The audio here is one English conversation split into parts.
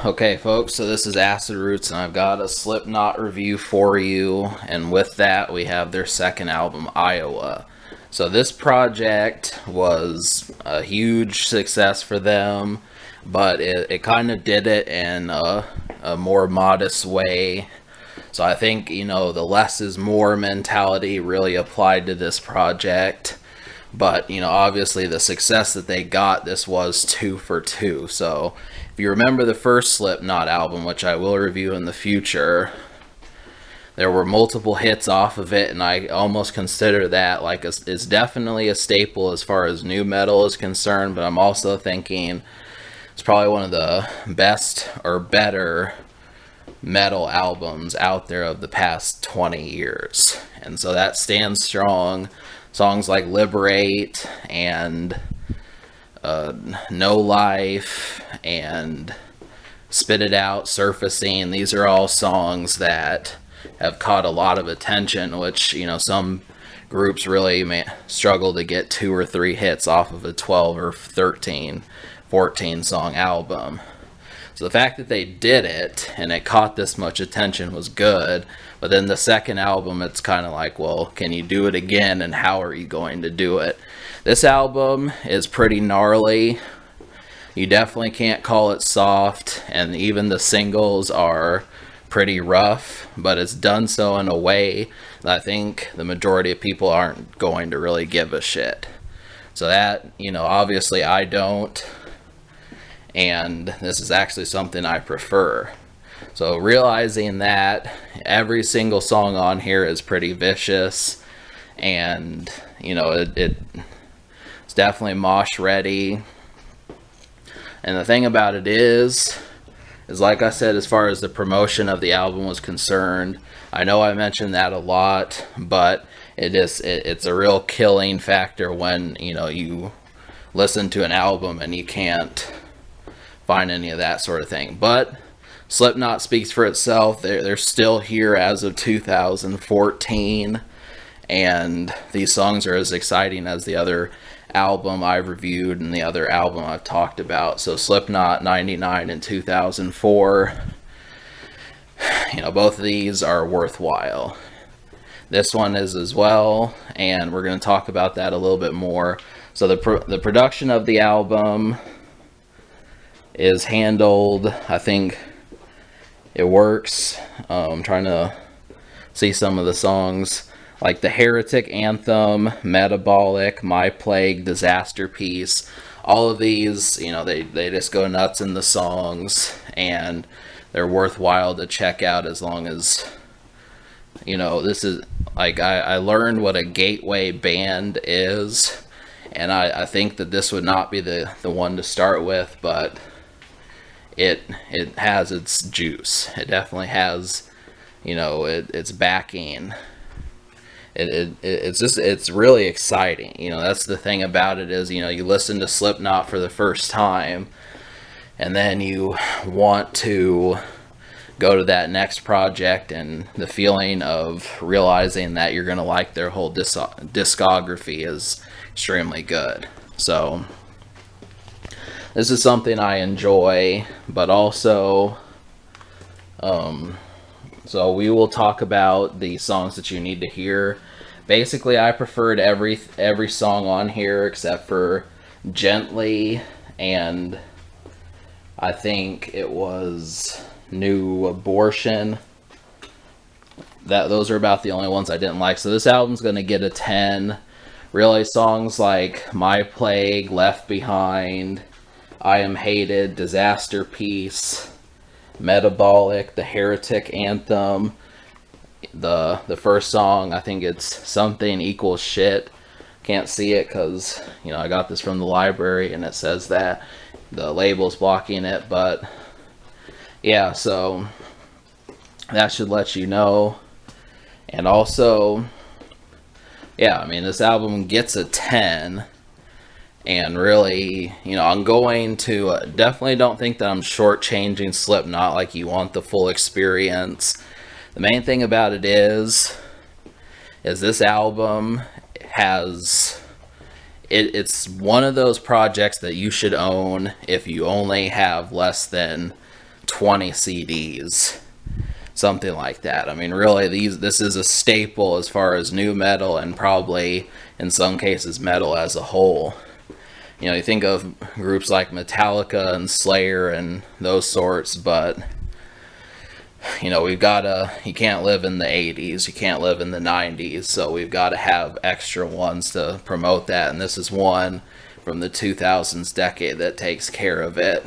Okay, folks, so this is Acid Roots, and I've got a Slipknot review for you. And with that, we have their second album, Iowa. So this project was a huge success for them, but it kind of did it in a more modest way. So I think, the less is more mentality really applied to this project. But, obviously the success that they got, this was 2 for 2. So if you remember the first Slipknot album, which I will review in the future, there were multiple hits off of it, and I almost consider that like it's definitely a staple as far as new metal is concerned, but I'm also thinking it's probably one of the best or better metal albums out there of the past 20 years. And so that stands strong. Songs like Liberate and No Life and Spit It Out, Surfacing, these are all songs that have caught a lot of attention, which, some groups really struggle to get 2 or 3 hits off of a 12 or 13, 14 song album. So the fact that they did it and it caught this much attention was good. But then the second album, it's kind of like, well, can you do it again, and how are you going to do it? This album is pretty gnarly. You definitely can't call it soft, and even the singles are pretty rough, but it's done so in a way that I think the majority of people aren't going to really give a shit. So that, obviously I don't, and this is actually something I prefer. So realizing that every single song on here is pretty vicious, and it's definitely mosh ready. And the thing about it is like I said, as far as the promotion of the album was concerned, I know I mentioned that a lot, but it's a real killing factor when you listen to an album and you can't find any of that sort of thing. But Slipknot speaks for itself. They're still here as of 2014, and these songs are as exciting as the other album I've reviewed and the other album I've talked about. So Slipknot 99 and 2004, both of these are worthwhile. This one is as well, and we're going to talk about that a little bit more. So the production of the album is handled, I think it works. I'm trying to see some of the songs, like the Heretic Anthem, Metabolic, My Plague, Disaster Piece. All of these, they just go nuts in the songs, and they're worthwhile to check out as long as, this is, like, I learned what a gateway band is, and I think that this would not be the one to start with, but it has its juice. It definitely has, its backing. It's really exciting. That's the thing about it is, you listen to Slipknot for the first time, and then you want to go to that next project, and the feeling of realizing that you're going to like their whole discography is extremely good. So this is something I enjoy, but also, so we will talk about the songs that you need to hear. Basically, I preferred every song on here except for Gently, and I think it was New Abortion. Those are about the only ones I didn't like. So this album's going to get a 10. Really, songs like My Plague, Left Behind, I Am Hated, Disaster Piece, Metabolic, the Heretic Anthem, the first song, I think it's Something Equals Shit. Can't see it because, I got this from the library and it says that. The label's blocking it, but yeah, so that should let you know. And also, yeah, this album gets a 10. And really, I'm going to definitely don't think that I'm shortchanging Slipknot, like you want the full experience. The main thing about it is this album has, it's one of those projects that you should own if you only have less than 20 CDs, something like that. I mean, really, this is a staple as far as new metal, and probably in some cases metal as a whole. You know, you think of groups like Metallica and Slayer and those sorts, but you know, you can't live in the 80s, you can't live in the 90s, so we've got to have extra ones to promote that, and this is one from the 2000s decade that takes care of it.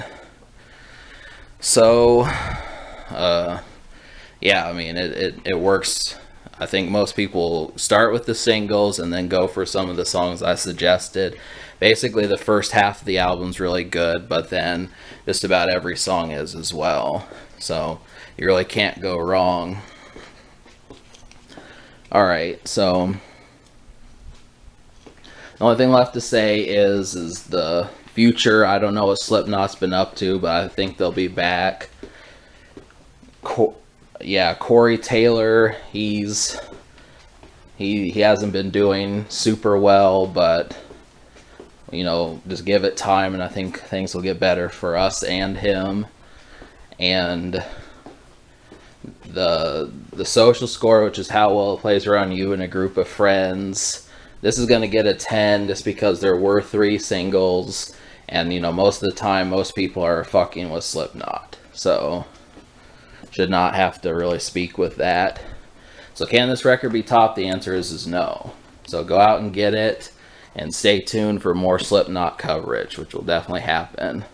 So, yeah, I mean, it works. I think most people start with the singles and then go for some of the songs I suggested. Basically, the first half of the album's really good, but then just about every song is as well. So you really can't go wrong. Alright, so the only thing left to say is the future. I don't know what Slipknot's been up to, but I think they'll be back. Yeah, Corey Taylor, he hasn't been doing super well, but you know, just give it time, and I think things will get better for us and him. And the social score, which is how well it plays around you and a group of friends, this is going to get a 10 just because there were 3 singles, and you know, most of the time most people are fucking with Slipknot, so should not have to really speak with that. So can this record be top? The answer is no. So go out and get it, and stay tuned for more Slipknot coverage, which will definitely happen.